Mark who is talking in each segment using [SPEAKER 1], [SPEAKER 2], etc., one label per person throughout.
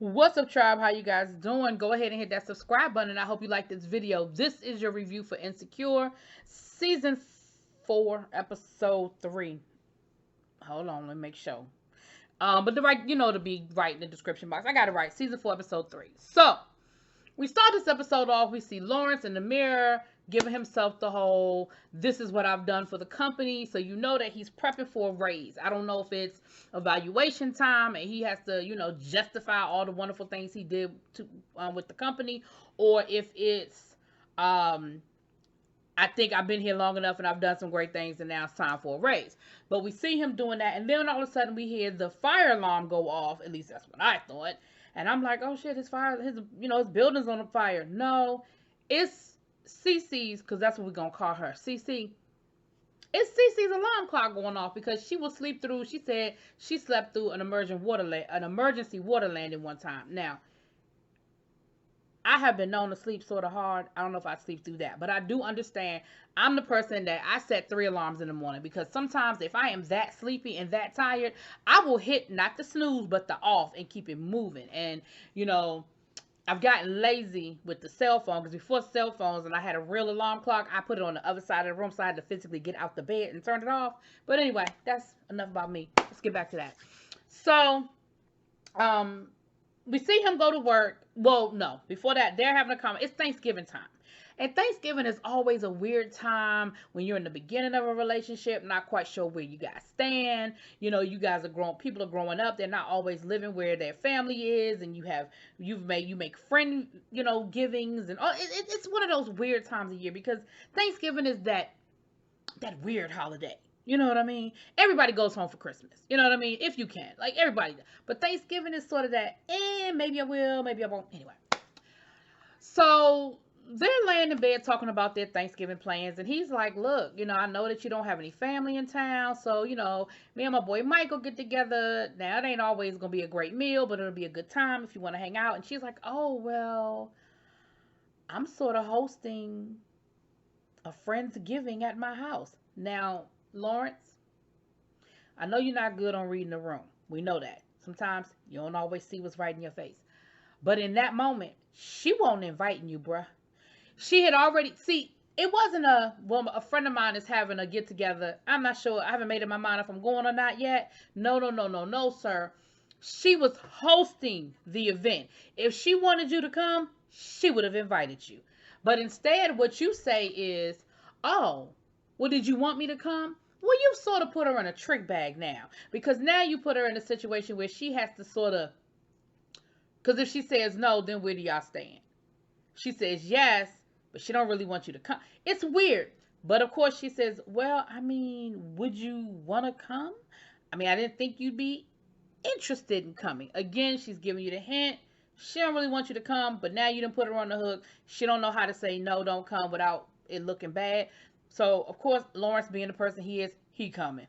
[SPEAKER 1] What's up, tribe? How you guys doing? Go ahead and hit that subscribe button. I hope you like this video. This is your review for Insecure season 4, episode 3. Hold on, let me make sure. But the right, to be right in the description box. I got it right. Season 4, episode 3. So we start this episode off. We see Lawrence in the mirror giving himself the whole, this is what I've done for the company. So you know that he's prepping for a raise. I don't know if it's evaluation time and he has to, justify all the wonderful things he did to with the company, or if it's, I think I've been here long enough and I've done some great things and now it's time for a raise. But we see him doing that, and then all of a sudden we hear the fire alarm go off. At least that's what I thought. And I'm like, oh shit, his building's on fire. No, it's Cece's, because that's what we're gonna call her. Cece. It's Cece's alarm clock going off because she will sleep through. She said she slept through an emergency water landing one time. Now, I have been known to sleep sort of hard. I don't know if I sleep through that, but I do understand. I'm the person that I set 3 alarms in the morning, because sometimes if I am that sleepy and that tired, I will hit not the snooze but the off and keep it moving. And I've gotten lazy with the cell phone, because before cell phones and I had a real alarm clock, I put it on the other side of the room so I had to physically get out the bed and turn it off. But anyway, that's enough about me. Let's get back to that. So, we see him go to work. Well, no, before that, they're having a comment. It's Thanksgiving time. And Thanksgiving is always a weird time when you're in the beginning of a relationship, not quite sure where you guys stand. You guys are grown, people are growing up. They're not always living where their family is, and you make friend, givings, and all. It's one of those weird times of year, because Thanksgiving is that weird holiday. You know what I mean? Everybody goes home for Christmas. You know what I mean? If you can. Like, everybody. But Thanksgiving is sort of that, maybe I will, maybe I won't. Anyway. So they're laying in bed talking about their Thanksgiving plans. And he's like, look, I know that you don't have any family in town. So, me and my boy Mike will get together. Now, it ain't always going to be a great meal, but it'll be a good time if you want to hang out. And she's like, oh, well, I'm sort of hosting a Friendsgiving at my house. Now, Lawrence, I know you're not good on reading the room. We know that. Sometimes you don't always see what's right in your face. But in that moment, she wasn't inviting you, bruh. She had already, it wasn't a friend of mine is having a get together. I'm not sure. I haven't made up my mind if I'm going or not yet. No, sir. She was hosting the event. If she wanted you to come, she would have invited you. But instead, what you say is, oh, well, did you want me to come? Well, you've sort of put her in a trick bag now, because now you put her in a situation where she has to sort of, because if she says no, then where do y'all stand? She says yes, but she don't really want you to come. It's weird. But of course she says, well, I mean, would you want to come? I mean, I didn't think you'd be interested in coming. Again, she's giving you the hint. She don't really want you to come, but now you done put her on the hook. She don't know how to say no, don't come without it looking bad. So, of course, Lawrence, being the person he is, he coming.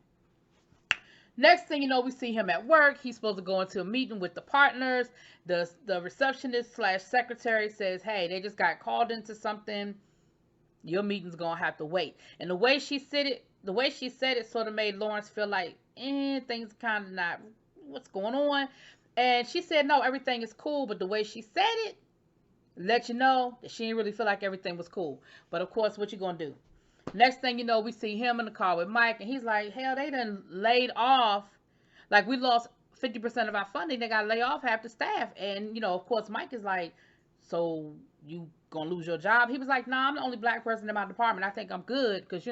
[SPEAKER 1] Next thing you know, we see him at work. He's supposed to go into a meeting with the partners. The receptionist / secretary says, hey, they just got called into something. Your meeting's going to have to wait. And the way she said it sort of made Lawrence feel like, things kind of not, what's going on? And she said, no, everything is cool. But the way she said it, let you know that she didn't really feel like everything was cool. But of course, what you going to do? Next thing you know, we see him in the car with Mike, and he's like, hell, they done laid off. Like, we lost 50% of our funding. They got to lay off half the staff. And, of course, Mike is like, so you going to lose your job? He was like, nah, I'm the only black person in my department. I think I'm good because,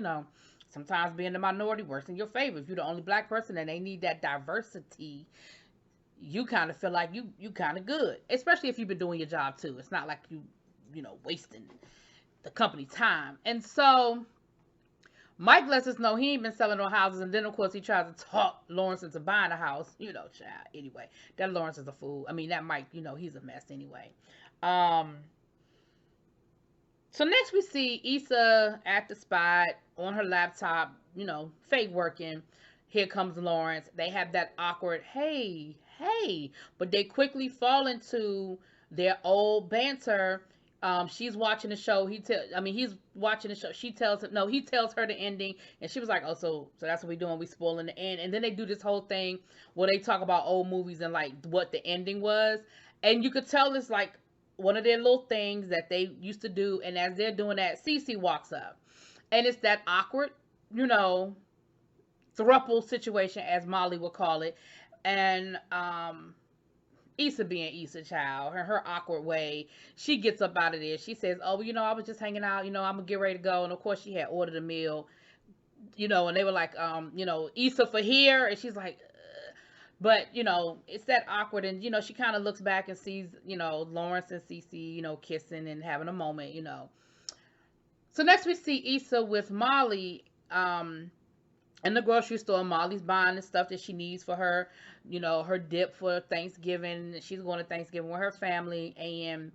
[SPEAKER 1] sometimes being the minority works in your favor. If you're the only black person and they need that diversity, you kind of feel like you kind of good, especially if you've been doing your job too. It's not like wasting the company time. And so Mike lets us know he ain't been selling no houses, and then of course he tries to talk Lawrence into buying a house. Child. Anyway, that Lawrence is a fool. I mean, that Mike, he's a mess anyway. So next we see Issa at the spot on her laptop, fake working. Here comes Lawrence. They have that awkward, hey, but they quickly fall into their old banter. She's watching the show. He's watching the show. He tells her the ending, and she was like, "Oh, so that's what we doing? We spoiling the end." And then they do this whole thing where they talk about old movies and like what the ending was. And you could tell it's like one of their little things that they used to do. And as they're doing that, Cece walks up. And it's that awkward, you know, thruple situation, as Molly would call it. And Issa being Issa child, her awkward way, she gets up out of there. She says, "Oh, you know, I was just hanging out. You know, I'm gonna get ready to go." And of course, she had ordered a meal. You know, and they were like, you know, Issa for here, and she's like, "Ugh." But you know, it's that awkward, and you know, she kind of looks back and sees, you know, Lawrence and Cece, you know, kissing and having a moment, you know. So next we see Issa with Molly. In the grocery store, Molly's buying the stuff that she needs for her, you know, her dip for Thanksgiving. She's going to Thanksgiving with her family. And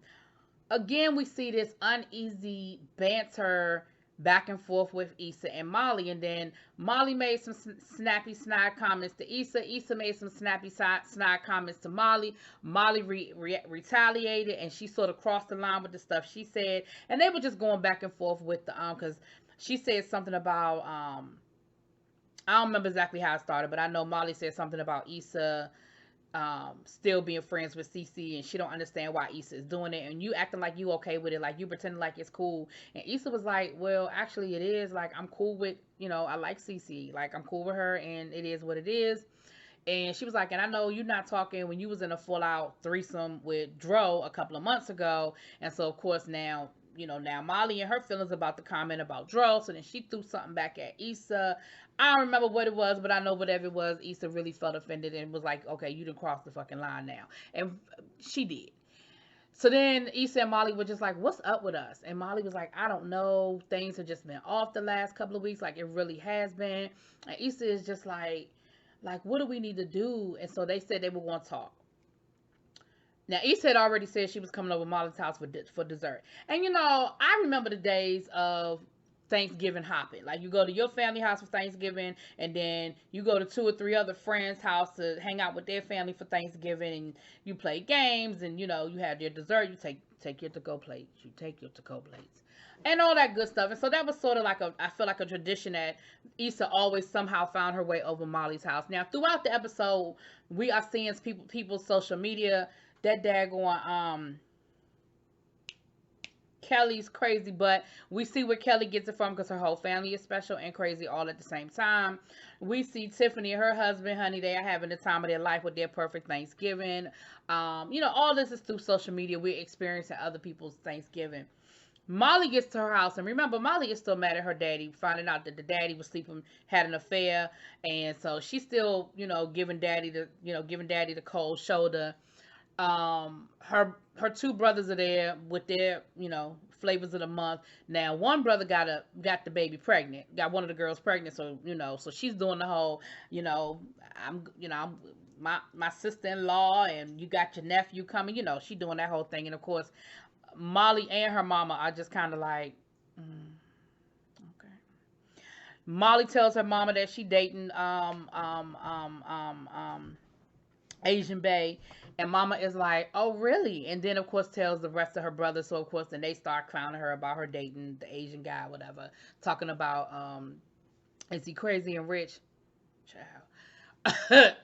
[SPEAKER 1] again, we see this uneasy banter back and forth with Issa and Molly. And then Molly made some snappy, snide comments to Issa. Issa made some snappy, snide comments to Molly. Molly retaliated, and she sort of crossed the line with the stuff she said. And they were just going back and forth with the, because she said something about, I don't remember exactly how it started, but I know Molly said something about Issa still being friends with Cece, and she don't understand why Issa is doing it, and you acting like you okay with it, like you pretending like it's cool. And Issa was like, well, actually it is. Like, I'm cool with, you know, I like Cece. Like, I'm cool with her, and it is what it is. And she was like, and I know you're not talking when you was in a full out threesome with Dro a couple of months ago. And so, of course, now, you know, now Molly and her feelings about the comment about Dro. So then she threw something back at Issa. I don't remember what it was, but I know whatever it was, Issa really felt offended and was like, okay, you didn't cross the fucking line now. And she did. So then Issa and Molly were just like, what's up with us? And Molly was like, I don't know. Things have just been off the last couple of weeks. Like, it really has been. And Issa is just like, what do we need to do? And so they said they were going to talk. Now, Issa had already said she was coming over to Molly's house for dessert. And, you know, I remember the days of Thanksgiving hopping. Like, you go to your family house for Thanksgiving, and then you go to 2 or 3 other friends' house to hang out with their family for Thanksgiving, and you play games, and, you know, you have your dessert. You take your to-go plates. You take your to-go plates. And all that good stuff. And so that was sort of like I feel like a tradition that Issa always somehow found her way over Molly's house. Now, throughout the episode, we are seeing people's social media, that daggone Kelly's crazy, but we see where Kelly gets it from because her whole family is special and crazy all at the same time. We see Tiffany and her husband, honey, they are having the time of their life with their perfect Thanksgiving. You know, all this is through social media. We're experiencing other people's Thanksgiving. Molly gets to her house, and remember, Molly is still mad at her daddy, finding out that the daddy was sleeping, had an affair, and so she's still, you know, giving daddy the cold shoulder. Her 2 brothers are there with their, you know, flavors of the month. Now, one brother got the baby pregnant, got one of the girls pregnant, so, you know, so she's doing the whole, you know, I'm my sister-in-law, and you got your nephew coming, you know, she doing that whole thing. And of course, Molly and her mama are just kind of like, okay. Molly tells her mama that she dating Asian Bay, and mama is like, oh really? And then of course tells the rest of her brothers. So of course then they start clowning her about her dating the Asian guy, whatever, talking about is he crazy and rich? Child.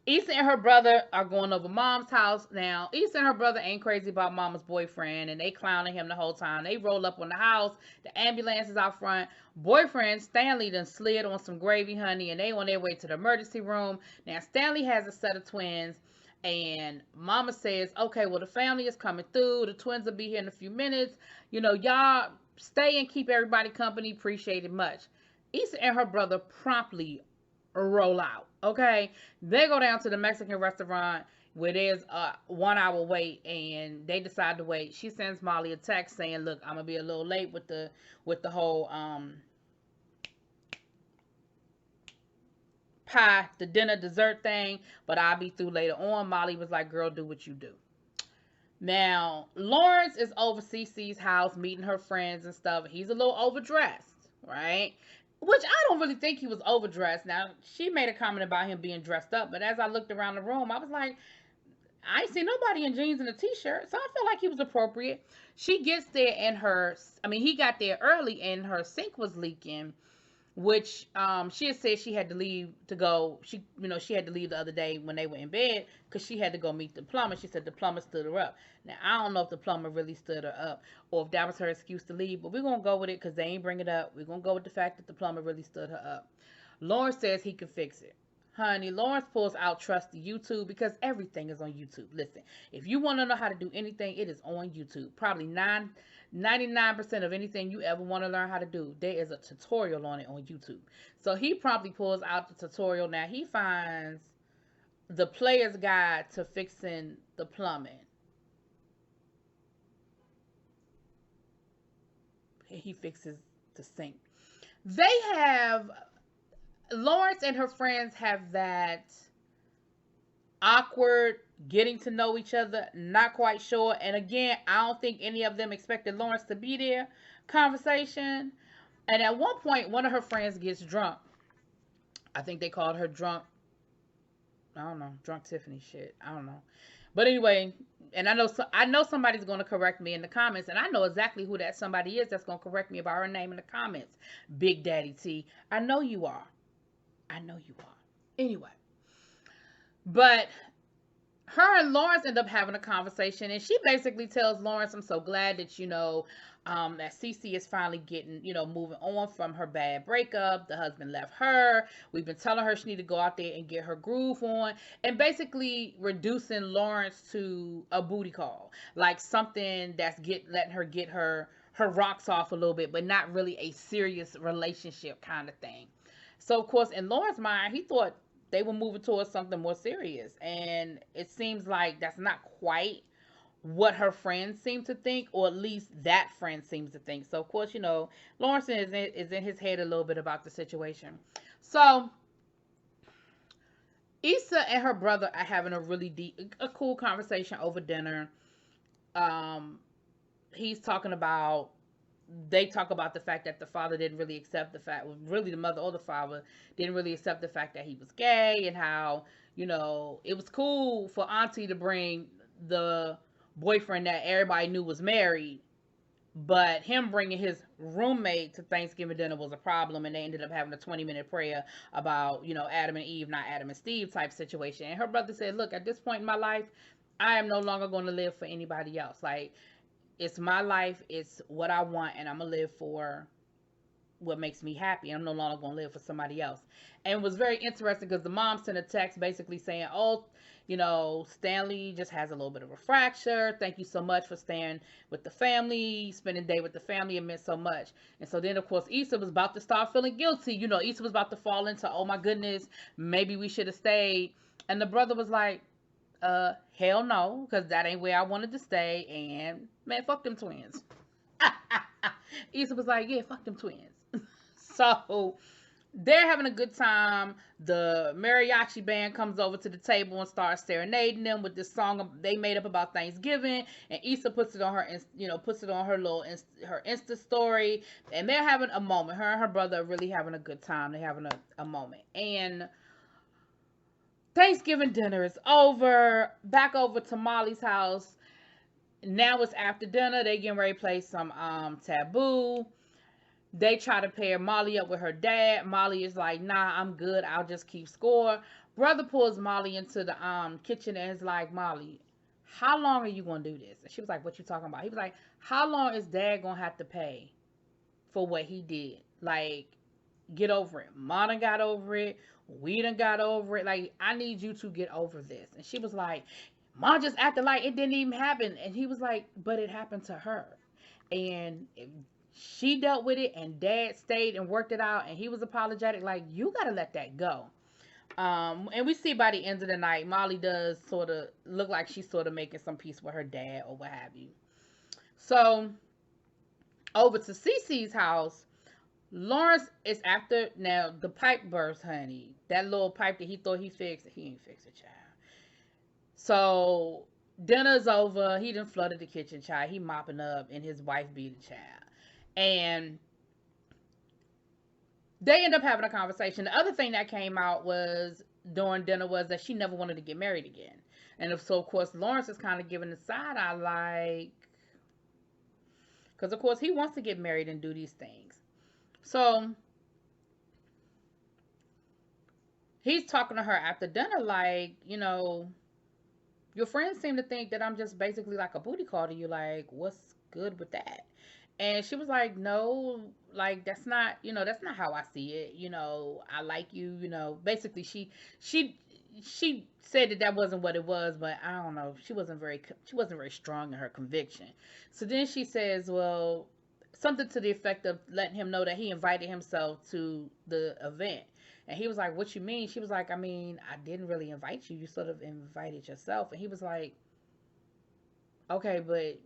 [SPEAKER 1] Issa and her brother are going over mom's house. Now, Issa and her brother ain't crazy about mama's boyfriend, and they clowning him the whole time. They roll up on the house. The ambulance is out front. Boyfriend, Stanley, done slid on some gravy, honey, and they on their way to the emergency room. Now, Stanley has a set of twins, and mama says, okay, well, the family is coming through. The twins will be here in a few minutes. You know, y'all stay and keep everybody company. Appreciate it much. Issa and her brother promptly roll out. Okay, they go down to the Mexican restaurant where there's a 1 hour wait, and they decide to wait. She sends Molly a text saying, look, I'm gonna be a little late with the whole pie, the dinner dessert thing, but I'll be through later on. Molly was like, girl, do what you do. Now, Lawrence is over Cece's house meeting her friends and stuff. He's a little overdressed, right? Which I don't really think he was overdressed. Now, she made a comment about him being dressed up, but as I looked around the room, I was like, I ain't see nobody in jeans and a t-shirt, so I felt like he was appropriate. She gets there and he got there early and her sink was leaking, which she had said she had to leave to go. She had to leave the other day when they were in bed because she had to go meet the plumber. She said the plumber stood her up. Now I don't know if the plumber really stood her up or if that was her excuse to leave, but we're gonna go with it because they ain't bring it up. We're gonna go with the fact that the plumber really stood her up. Lawrence says he can fix it. Honey, Lawrence pulls out trusty YouTube because everything is on YouTube. Listen, if you want to know how to do anything, it is on YouTube. Probably 99% of anything you ever want to learn how to do, there is a tutorial on it on YouTube. So he promptly pulls out the tutorial. Now he finds the player's guide to fixing the plumbing. He fixes the sink. They have Lawrence and her friends have that awkward getting to know each other, not quite sure. And again, I don't think any of them expected Lawrence to be there conversation. And at one point, one of her friends gets drunk. I think they called her drunk. I don't know, drunk Tiffany shit. I don't know. But anyway, and I know somebody's going to correct me in the comments, and I know exactly who that somebody is that's going to correct me about her name in the comments. Big Daddy T. I know you are. I know you are. Anyway, but her and Lawrence end up having a conversation, and she basically tells Lawrence, I'm so glad that, that Cece is finally getting, moving on from her bad breakup. The husband left her. We've been telling her she need to go out there and get her groove on, and basically reducing Lawrence to a booty call, like something that's letting her get her rocks off a little bit, but not really a serious relationship kind of thing. So of course, in Lawrence's mind, he thought they were moving towards something more serious. And it seems like that's not quite what her friends seem to think, or at least that friend seems to think. So, of course, Lawrence is in his head a little bit about the situation. So, Issa and her brother are having a really a cool conversation over dinner. He's talking about they talk about the fact that the father didn't really accept the fact, really the mother or the father didn't really accept the fact that he was gay, and how, it was cool for Auntie to bring the boyfriend that everybody knew was married, but him bringing his roommate to Thanksgiving dinner was a problem, and they ended up having a 20-minute prayer about, Adam and Eve, not Adam and Steve type situation. And her brother said, look, at this point in my life, I am no longer going to live for anybody else. Like, it's my life, it's what I want, and I'm gonna live for what makes me happy. I'm no longer gonna live for somebody else. And it was very interesting because the mom sent a text basically saying, oh, Stanley just has a little bit of a fracture. Thank you so much for staying with the family, spending the day with the family. It meant so much. And so then, of course, Issa was about to start feeling guilty. Issa was about to fall into, oh my goodness, maybe we should have stayed. And the brother was like, hell no, because that ain't where I wanted to stay, and man, fuck them twins. Issa was like, yeah, fuck them twins. So they're having a good time. The mariachi band comes over to the table and starts serenading them with this song they made up about Thanksgiving, and Issa puts it on her, little her Insta story, and they're having a moment. Her and her brother are really having a good time. They're having a moment, and Thanksgiving dinner is over. Back over to Molly's house. Now it's after dinner. They getting ready to play some Taboo. They try to pair Molly up with her dad. Molly is like, nah, I'm good. I'll just keep score. Brother pulls Molly into the kitchen and is like, Molly, how long are you gonna do this? And she was like, what you talking about? He was like, how long is dad gonna have to pay for what he did? Like, get over it. Ma done got over it. We done got over it. Like, I need you to get over this. And she was like, Ma just acted like it didn't even happen. And he was like, but it happened to her. And she dealt with it, and dad stayed and worked it out, and he was apologetic. Like, you got to let that go. And we see by the end of the night, Molly does sort of look like she's sort of making some peace with her dad or what have you. So, over to Cece's house. Lawrence is after, now the pipe burst, honey. That little pipe that he thought he fixed, he ain't fixed it, child. So dinner's over. He done flooded the kitchen, child. He mopping up, and his wife beat the child. And they end up having a conversation. The other thing that came out was during dinner was that she never wanted to get married again. And so, of course, Lawrence is kind of giving the side eye, like, because, of course, he wants to get married and do these things. So he's talking to her after dinner, like, your friends seem to think that I'm just basically like a booty call to you. Like, what's good with that? And she was like, no, like that's not how I see it. I like you. Basically, she she said that that wasn't what it was, but I don't know. She wasn't very strong in her conviction. So then she says, well, something to the effect of letting him know that he invited himself to the event. And he was like, what you mean? She was like, I mean, I didn't really invite you. You sort of invited yourself. And he was like, okay, but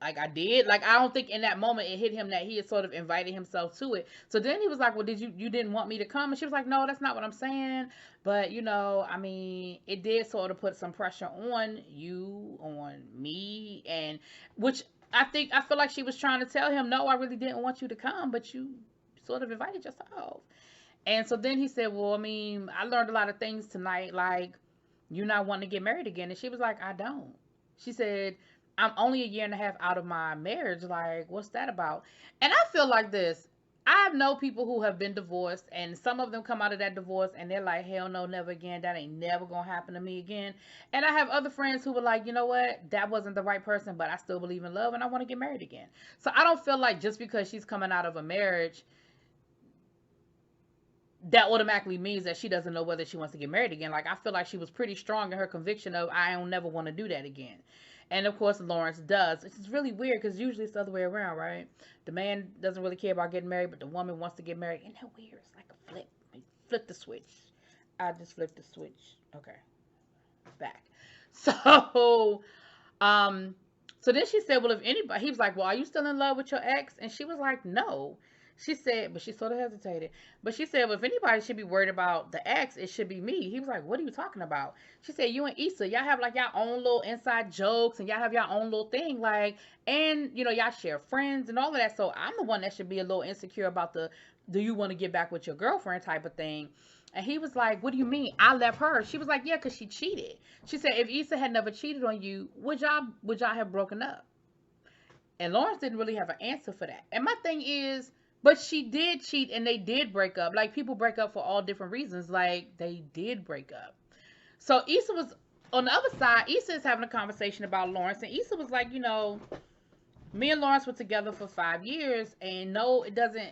[SPEAKER 1] like I did. Like I don't think in that moment it hit him that he had sort of invited himself to it. So then he was like, well, you didn't want me to come? And she was like, no, that's not what I'm saying. But I mean, it did sort of put some pressure on you, on me, and which I feel like she was trying to tell him, no, I really didn't want you to come, but you sort of invited yourself. And so then he said, well, I mean, I learned a lot of things tonight, like you not wanting to get married again. And she was like, I don't. She said, I'm only a year and a half out of my marriage. Like, what's that about? And I feel like this. I know people who have been divorced, and some of them come out of that divorce and they're like, hell no, never again. That ain't never gonna happen to me again. And I have other friends who were like, you know what? That wasn't the right person, but I still believe in love and I want to get married again. So I don't feel like just because she's coming out of a marriage, that automatically means that she doesn't know whether she wants to get married again. Like I feel like she was pretty strong in her conviction of I don't never want to do that again. And of course Lawrence does. It's just really weird because usually it's the other way around, right? The man doesn't really care about getting married, but the woman wants to get married. Isn't that weird? It's like a flip. Flip the switch. I just flipped the switch. Okay. Back. So um so then she said, well, if anybody, he was like, well, are you still in love with your ex? And she was like, no. She said, but she sort of hesitated. But she said, well, if anybody should be worried about the ex, it should be me. He was like, what are you talking about? She said, you and Issa, y'all have like y'all own little inside jokes and y'all have y'all own little thing. Like, and y'all share friends and all of that. So I'm the one that should be a little insecure about the, do you want to get back with your girlfriend type of thing. And he was like, what do you mean? I left her. She was like, yeah, because she cheated. She said, if Issa had never cheated on you, would y'all have broken up? And Lawrence didn't really have an answer for that. And my thing is, but she did cheat and they did break up. Like people break up for all different reasons. Like they did break up. So Issa was on the other side. Issa is having a conversation about Lawrence, and Issa was like, me and Lawrence were together for 5 years, and no, it doesn't.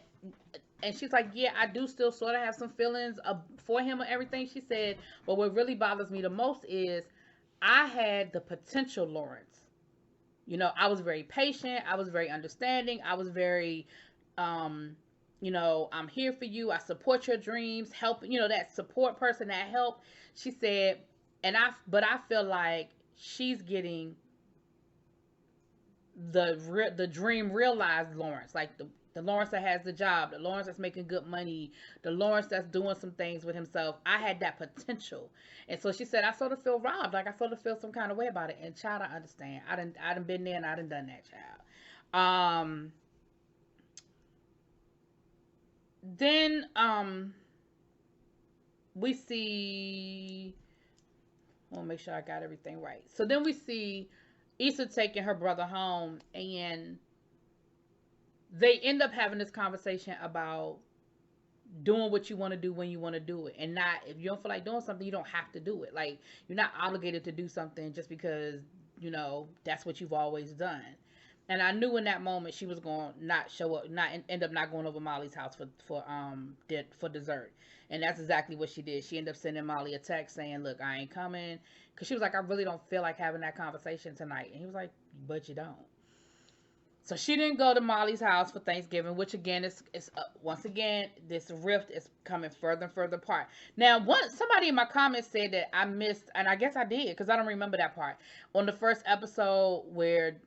[SPEAKER 1] And she's like, yeah, I do still sort of have some feelings for him and everything. She said, but what really bothers me the most is I had the potential Lawrence. I was very patient. I was very understanding. I was very, I'm here for you. I support your dreams. Help, that support person, that help. She said, but I feel like she's getting the dream realized Lawrence, like the Lawrence that has the job, the Lawrence that's making good money, the Lawrence that's doing some things with himself. I had that potential. And so she said, I sort of feel robbed. Like I sort of feel some kind of way about it. And child, I understand. I done been there and I done done that, child. Then we see, I want to make sure I got everything right. So then we see Issa taking her brother home, and they end up having this conversation about doing what you want to do when you want to do it, and not, if you don't feel like doing something, you don't have to do it. Like you're not obligated to do something just because that's what you've always done. And I knew in that moment she was going to not show up, not end up not going over Molly's house for dessert. And that's exactly what she did. She ended up sending Molly a text saying, look, I ain't coming, because she was like, I really don't feel like having that conversation tonight. And he was like, but you don't. So she didn't go to Molly's house for Thanksgiving, which again is once again, this rift is coming further and further apart. Now, somebody in my comments said that I missed, and I guess I did because I don't remember that part, on the first episode where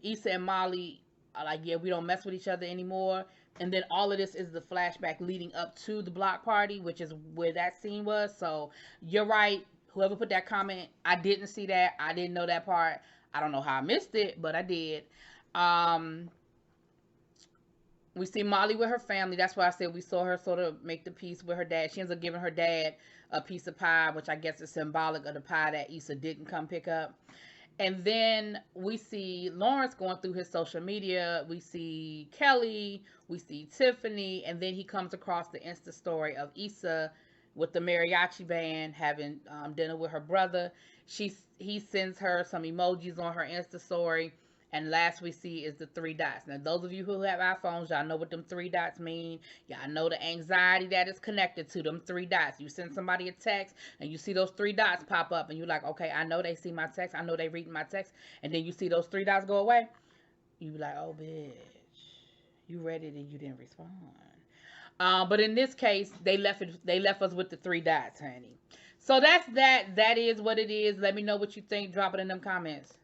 [SPEAKER 1] Issa and Molly are like, yeah, we don't mess with each other anymore. And then all of this is the flashback leading up to the block party, which is where that scene was. So you're right. Whoever put that comment, I didn't see that. I didn't know that part. I don't know how I missed it, but I did. We see Molly with her family. That's why I said we saw her sort of make the peace with her dad. She ends up giving her dad a piece of pie, which I guess is symbolic of the pie that Issa didn't come pick up. And then we see Lawrence going through his social media. We see Kelly, we see Tiffany, and then he comes across the Insta story of Issa with the mariachi band having dinner with her brother. He sends her some emojis on her Insta story. And last we see is the three dots. Now, those of you who have iPhones, y'all know what them three dots mean. Y'all know the anxiety that is connected to them three dots. You send somebody a text and you see those three dots pop up, and you're like, okay, I know they see my text. I know they reading my text. And then you see those three dots go away. You be like, oh, bitch, you read it and you didn't respond. But in this case, they left it. They left us with the three dots, honey. So that's that. That is what it is. Let me know what you think. Drop it in them comments.